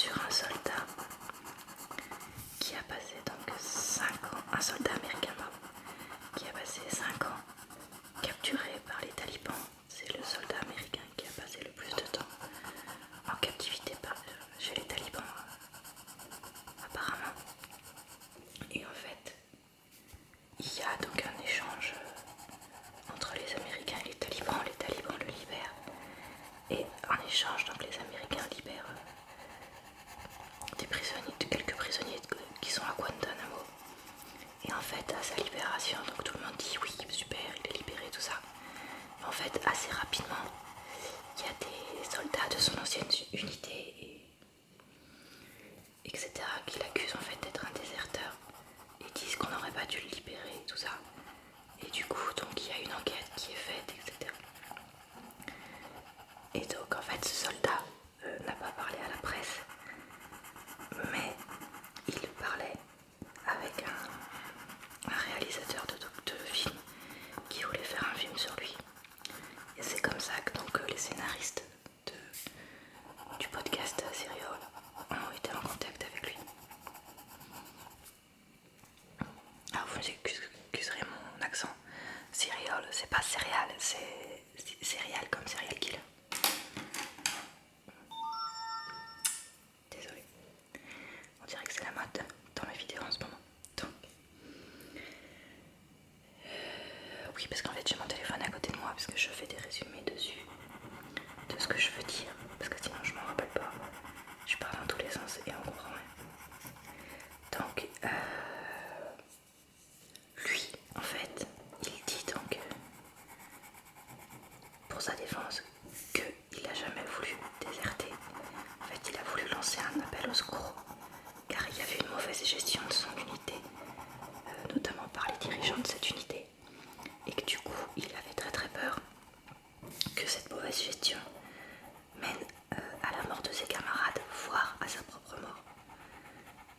sur un soldat qui a passé donc 5 ans, un soldat américain qui a passé 5 ans capturé par les talibans. C'est le soldat américain qui a passé le plus de temps en captivité chez les talibans apparemment. Et en fait, il y a donc un échange entre les Américains et les talibans le libèrent. Et en échange, donc les Américains libèrent des prisonniers, quelques prisonniers qui sont à Guantanamo. Et en fait, à sa libération, donc tout le monde dit oui, super, il est libéré, tout ça. Mais en fait, assez rapidement, il y a des soldats de son ancienne unité, etc., qui l'accusent en fait d'être un déserteur et disent qu'on n'aurait pas dû le libérer et tout ça. Et du coup, donc il y a une enquête qui est faite, etc. Et donc en fait, ce soldat n'a pas parlé à la presse, mais il parlait avec un réalisateur de film qui voulait faire un film sur lui. Et c'est comme ça que donc, les scénaristes du podcast Serial ont été en contact avec lui. Alors vous excuserez mon accent. Serial, c'est pas céréal, c'est céréal comme serial killer. Désolée. On dirait que c'est la mode dans mes vidéos en ce moment. Donc, oui, parce qu'en fait j'ai mon téléphone à côté de moi parce que je fais des résumés dessus de ce que je veux dire, parce que sinon je m'en rappelle pas. Je parle dans tous les sens et on comprend rien. Donc, lui, en fait, il dit donc, pour sa défense, qu'il n'a jamais voulu déserter. En fait, il a voulu lancer un appel au secours, car il y avait une mauvaise gestion de son unité, notamment par les dirigeants de cette unité, et que du coup, il avait très très peur que cette mauvaise gestion mène à la mort de ses camarades, voire à sa propre mort.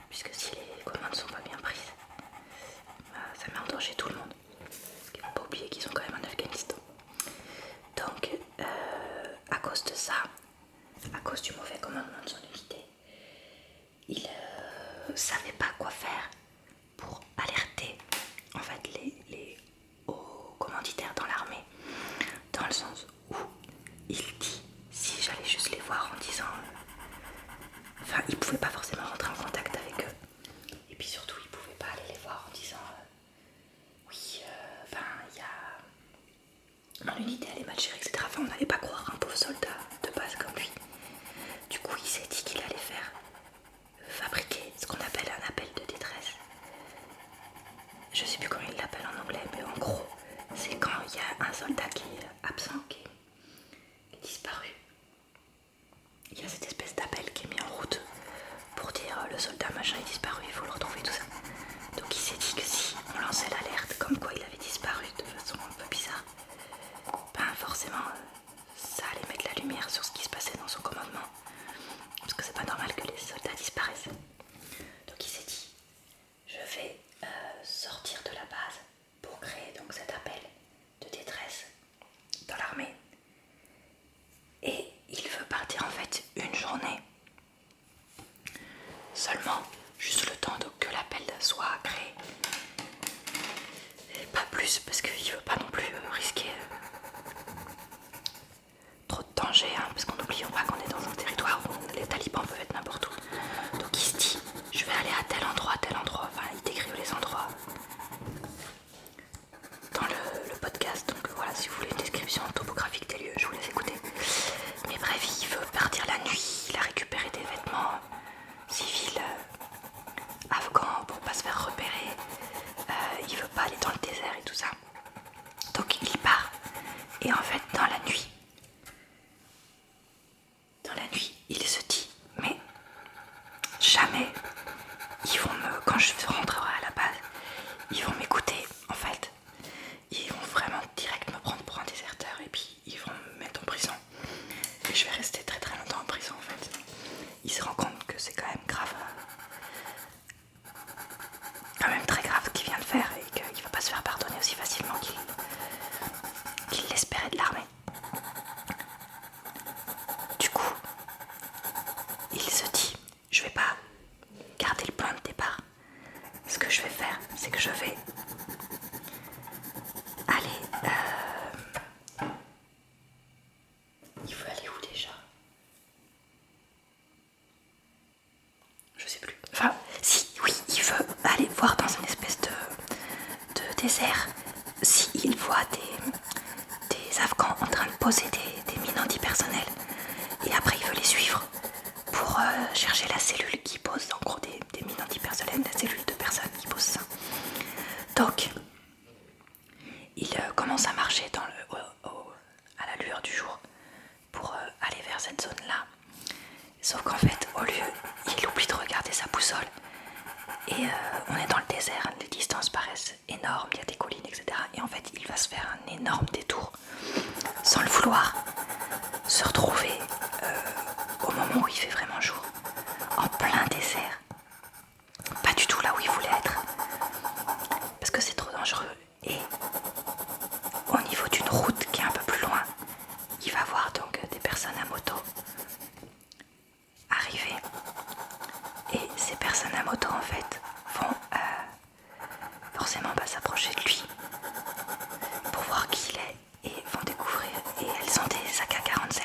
Puisque si les commandes ne sont pas bien prises, ça met en danger tout le monde. Parce qu'il ne faut pas oublier qu'ils sont quand même en Afghanistan. Donc, à cause de ça, à cause du mauvais commandement de son unité, il savait pas quoi faire pour alerter en fait les hauts commanditaires dans l'armée, dans le sens où il dit si j'allais juste les voir en disant enfin il pouvait pas forcément rentrer en contact avec eux, et puis surtout il pouvait pas aller les voir en disant oui enfin il y a mon unité elle est mal gérée, etc. Enfin on n'allait pas croire un pauvre soldat de base comme lui. Du coup il s'est dit qu'il allait faire fabriquer ce qu'on appelle un appel de détresse. Je sais plus comment il l'appelle en anglais, mais en gros c'est quand il y a un soldat qui est absent, qui est disparu. Il y a cette espèce d'appel qui est mis en route pour dire le soldat machin est disparu, il faut le retrouver, tout ça. Donc il s'est dit que si on lançait l'alerte comme quoi il avait disparu de façon un peu bizarre, ben forcément ça allait mettre la lumière sur ce qui se passait dans son commandement, parce que c'est pas normal que les soldats disparaissent. Donc il s'est dit je vais sortir de la base pour créer donc cet appel de détresse dans l'armée, et il veut partir en fait une journée seulement, juste le temps que l'appel soit créé, et pas plus, parce qu'il veut pas non plus risquer trop de danger, hein, parce qu'on n'oublie pas qu'on est dans un territoire où les talibans peuvent être n'importe où. Donc il se dit je vais aller à tel endroit, enfin il décrit les endroits dans le podcast, donc voilà, si vous voulez une description topographique des lieux, je vous laisse écouter. Mais bref, il veut partir la nuit, il a récupéré des vêtements civils afghans pour pas se faire repérer, il veut pas aller dans le désert et tout ça. Donc il part, et en fait dans la nuit, il se dit mais jamais ils vont quand je rentrerai à la base, ils vont m'écouter en fait. Ils vont vraiment direct me prendre pour un déserteur et puis ils vont me mettre en prison. Et je vais rester très très longtemps en prison en fait. Il se rend compte que c'est quand même grave. Quand même très grave ce qu'il vient de faire, et qu'il ne va pas se faire pardonner aussi facilement qu'il l'espérait de l'armée. Du coup, il se dit que je vais aller... Il veut aller où déjà? Je sais plus. Enfin, si, oui, il veut aller voir dans une espèce de désert s'il voit des Afghans en train de poser des mines antipersonnelles. Et après, il veut les suivre pour chercher la cellule qui pose, en gros, des mines antipersonnelles, la cellule de personnes qui pose ça. Donc, il commence à marcher à la lueur du jour pour aller vers cette zone-là. Sauf qu'en fait, au lieu, il oublie de regarder sa boussole. Et on est dans le désert, les distances paraissent énormes, il y a des collines, etc. Et en fait, il va se faire un énorme détour, sans le vouloir, se retrouver au moment où il fait vraiment jour, en plein désert. Pas du tout là où il voulait être, parce que c'est trop dangereux. Et au niveau d'une route qui est un peu plus loin, il va voir donc des personnes à moto arriver. Et ces personnes à moto en fait vont forcément s'approcher de lui pour voir qui il est et vont découvrir. Et elles ont des AK-47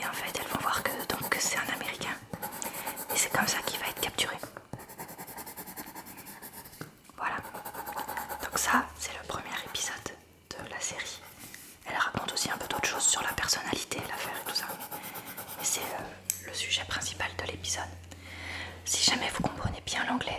et en fait elles vont voir que c'est un Américain. Et c'est comme ça qu'il va être capturé. Voilà. Donc ça c'est le premier épisode de la série. Elle raconte aussi un peu d'autres choses sur la personnalité, l'affaire et tout ça. Mais c'est le sujet principal de l'épisode. Si jamais vous comprenez bien l'anglais,